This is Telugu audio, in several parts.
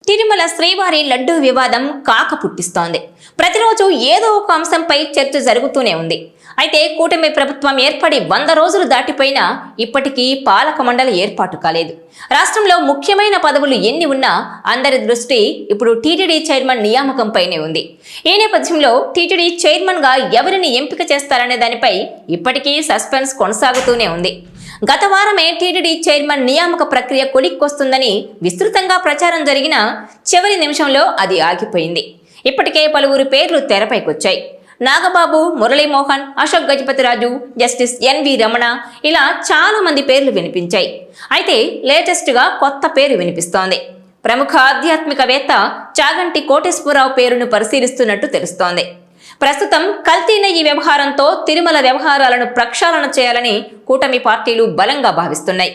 తిరుమల శ్రీవారి లడ్డూ వివాదం కాక పుట్టిస్తోంది. ప్రతిరోజు ఏదో ఒక అంశంపై చర్చ జరుగుతూనే ఉంది. అయితే కూటమి ప్రభుత్వం ఏర్పడి 100 రోజులు దాటిపోయినా ఇప్పటికీ పాలక మండలి ఏర్పాటు కాలేదు. రాష్ట్రంలో ముఖ్యమైన పదవులు ఎన్ని ఉన్నా అందరి దృష్టి ఇప్పుడు టీటీడీ చైర్మన్ నియామకంపైనే ఉంది. ఈ నేపథ్యంలో టీటీడీ చైర్మన్ గా ఎవరిని ఎంపిక చేస్తారనే దానిపై ఇప్పటికీ సస్పెన్స్ కొనసాగుతూనే ఉంది. గత వారమే టీటీడీ చైర్మన్ నియామక ప్రక్రియ కొలిక్కొస్తుందని విస్తృతంగా ప్రచారం జరిగిన చివరి నిమిషంలో అది ఆగిపోయింది. ఇప్పటికే పలువురు పేర్లు తెరపైకొచ్చాయి. నాగబాబు, మురళీమోహన్, అశోక్ గజపతిరాజు, జస్టిస్ ఎన్వి రమణ ఇలా చాలా మంది పేర్లు వినిపించాయి. అయితే లేటెస్ట్ గా కొత్త పేరు వినిపిస్తోంది. ప్రముఖ ఆధ్యాత్మికవేత్త చాగంటి కోటేశ్వరరావు పేరును పరిశీలిస్తున్నట్టు తెలుస్తోంది. ప్రస్తుతం కల్తీ నెయ్యి వ్యవహారంతో తిరుమల వ్యవహారాలను ప్రక్షాళన చేయాలని కూటమి పార్టీలు బలంగా భావిస్తున్నాయి.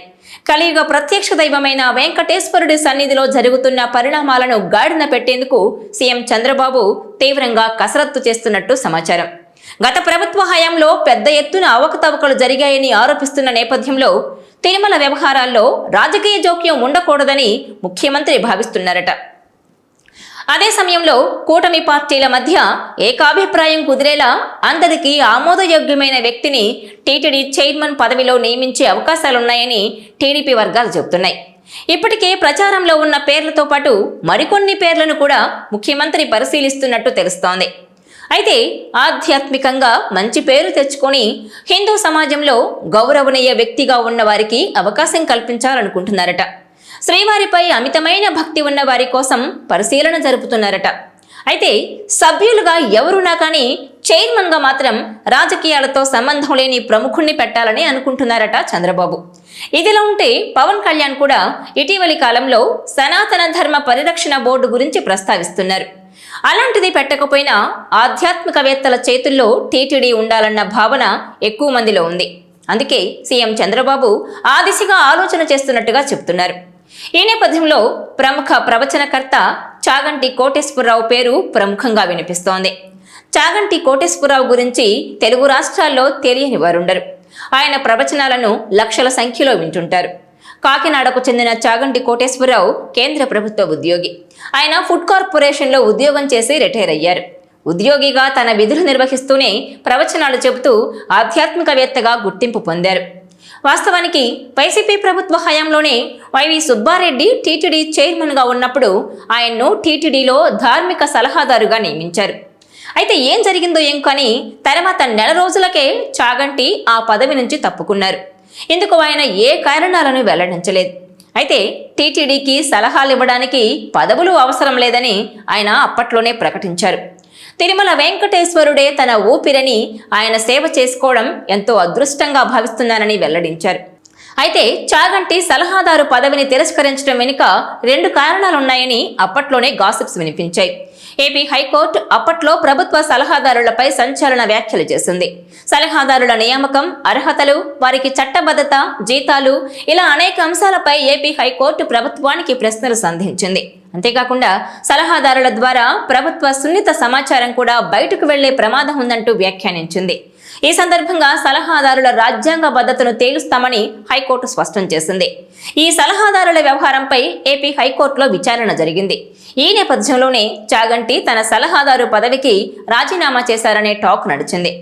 కలియుగ ప్రత్యక్ష దైవమైన వెంకటేశ్వరుడి సన్నిధిలో జరుగుతున్న పరిణామాలను గాడిన పెట్టేందుకు సీఎం చంద్రబాబు తీవ్రంగా కసరత్తు చేస్తున్నట్టు సమాచారం. గత ప్రభుత్వ హయాంలో పెద్ద ఎత్తున అవకతవకలు జరిగాయని ఆరోపిస్తున్న నేపథ్యంలో తిరుమల వ్యవహారాల్లో రాజకీయ జోక్యం ఉండకూడదని ముఖ్యమంత్రి భావిస్తున్నారట. అదే సమయంలో కూటమి పార్టీల మధ్య ఏకాభిప్రాయం కుదిరేలా అందరికీ ఆమోదయోగ్యమైన వ్యక్తిని టీటీడీ చైర్మన్ పదవిలో నియమించే అవకాశాలున్నాయని టీడీపీ వర్గాలు చెబుతున్నాయి. ఇప్పటికే ప్రచారంలో ఉన్న పేర్లతో పాటు మరికొన్ని పేర్లను కూడా ముఖ్యమంత్రి పరిశీలిస్తున్నట్టు తెలుస్తోంది. అయితే ఆధ్యాత్మికంగా మంచి పేరు తెచ్చుకొని హిందూ సమాజంలో గౌరవనీయ వ్యక్తిగా ఉన్న వారికి అవకాశం కల్పించాలనుకుంటున్నారట. శ్రీవారిపై అమితమైన భక్తి ఉన్న వారి కోసం పరిశీలన జరుపుతున్నారట. అయితే సభ్యులుగా ఎవరున్నా కానీ చైర్మన్ గా మాత్రం రాజకీయాలతో సంబంధం లేని ప్రముఖుణ్ణి పెట్టాలని అనుకుంటున్నారట చంద్రబాబు. ఇదిలా ఉంటే పవన్ కళ్యాణ్ కూడా ఇటీవలి కాలంలో సనాతన ధర్మ పరిరక్షణ బోర్డు గురించి ప్రస్తావిస్తున్నారు. అలాంటిది పెట్టకపోయినా ఆధ్యాత్మికవేత్తల చేతుల్లో టీటీడీ ఉండాలన్న భావన ఎక్కువ మందిలో ఉంది. అందుకే సీఎం చంద్రబాబు ఆ దిశగా ఆలోచన చేస్తున్నట్టుగా చెబుతున్నారు. ఈ నేపథ్యంలో ప్రముఖ ప్రవచనకర్త చాగంటి కోటేశ్వరరావు పేరు ప్రముఖంగా వినిపిస్తోంది. చాగంటి కోటేశ్వరరావు గురించి తెలుగు రాష్ట్రాల్లో తెలియని వారుండరు. ఆయన ప్రవచనాలను లక్షల సంఖ్యలో వింటుంటారు. కాకినాడకు చెందిన చాగంటి కోటేశ్వరరావు కేంద్ర ప్రభుత్వ ఉద్యోగి. ఆయన ఫుడ్ కార్పొరేషన్లో ఉద్యోగం చేసి రిటైర్ అయ్యారు. ఉద్యోగిగా తన విధులు నిర్వహిస్తూనే ప్రవచనాలు చెబుతూ ఆధ్యాత్మికవేత్తగా గుర్తింపు పొందారు. వాస్తవానికి వైసీపీ ప్రభుత్వ హయాంలోనే వైవి సుబ్బారెడ్డి టీటీడీ చైర్మన్ గా ఉన్నప్పుడు ఆయన్ను టీటీడీలో ధార్మిక సలహాదారుగా నియమించారు. అయితే ఏం జరిగిందో ఏం కానీ తర్వాత నెల రోజులకే చాగంటి ఆ పదవి నుంచి తప్పుకున్నారు. ఇందుకు ఆయన ఏ కారణాలను వెల్లడించలేదు. అయితే టీటీడీకి సలహాలు ఇవ్వడానికి పదవులు అవసరం లేదని ఆయన అప్పట్లోనే ప్రకటించారు. తిరుమల వెంకటేశ్వరుడే తన ఊపిరని, ఆయన సేవ చేసుకోవడం ఎంతో అదృష్టంగా భావిస్తున్నానని వెల్లడించారు. అయితే చాగంటి సలహాదారు పదవిని తిరస్కరించడం వెనుక 2 కారణాలున్నాయని అప్పట్లోనే గాసిప్స్ వినిపించాయి. ఏపీ హైకోర్టు అప్పట్లో ప్రభుత్వ సలహాదారులపై సంచలన వ్యాఖ్యలు చేసింది. సలహాదారుల నియామకం, అర్హతలు, వారికి చట్టబద్ధత, జీతాలు ఇలా అనేక అంశాలపై ఏపీ హైకోర్టు ప్రభుత్వానికి ప్రశ్నలు సంధించింది. అంతేకాకుండా సలహాదారుల ద్వారా ప్రభుత్వ సున్నిత సమాచారం కూడా బయటకు వెళ్లే ప్రమాదం ఉందంటూ వ్యాఖ్యానించింది. ఈ సందర్భంగా సలహాదారుల రాజ్యాంగ భద్రతను తేలుస్తామని హైకోర్టు స్పష్టం చేసింది. ఈ సలహాదారుల వ్యవహారంపై ఏపీ హైకోర్టులో విచారణ జరిగింది. ఈ నేపథ్యంలోనే చాగంటి తన సలహాదారు పదవికి రాజీనామా చేశారనే టాక్ నడిచింది.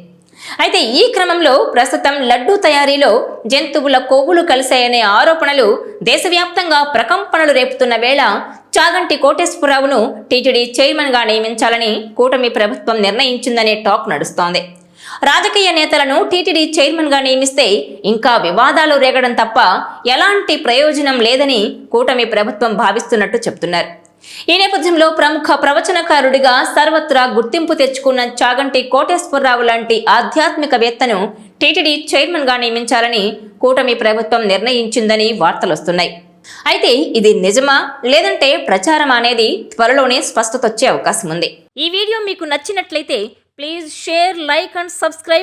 అయితే ఈ క్రమంలో ప్రస్తుతం లడ్డూ తయారీలో జంతువుల కొవ్వులు కలిశాయనే ఆరోపణలు దేశవ్యాప్తంగా ప్రకంపనలు రేపుతున్న వేళ చాగంటి కోటేశ్వరరావును టీటీడీ చైర్మన్ గా నియమించాలని కూటమి ప్రభుత్వం నిర్ణయించిందనే టాక్ నడుస్తోంది. రాజకీయ నేతలను టీటీడీ చైర్మన్ గా నియమిస్తే ఇంకా వివాదాలు రేగడం తప్ప ఎలాంటి ప్రయోజనం లేదని కూటమి ప్రభుత్వం భావిస్తున్నట్టు చెబుతున్నారు. ఈ నేపథ్యంలో ప్రముఖ ప్రవచనకారుడిగా సర్వత్రా గుర్తింపు తెచ్చుకున్న చాగంటి కోటేశ్వరరావు లాంటి ఆధ్యాత్మికవేత్తను టీటీడీ చైర్మన్ గా నియమించాలని కూటమి ప్రభుత్వం నిర్ణయించిందని వార్తలొస్తున్నాయి. అయితే ఇది నిజమా లేదంటే ప్రచారం అనేది త్వరలోనే స్పష్టత వచ్చే అవకాశం ఉంది. ఈ వీడియో మీకు నచ్చినట్లయితే please share, like and subscribe.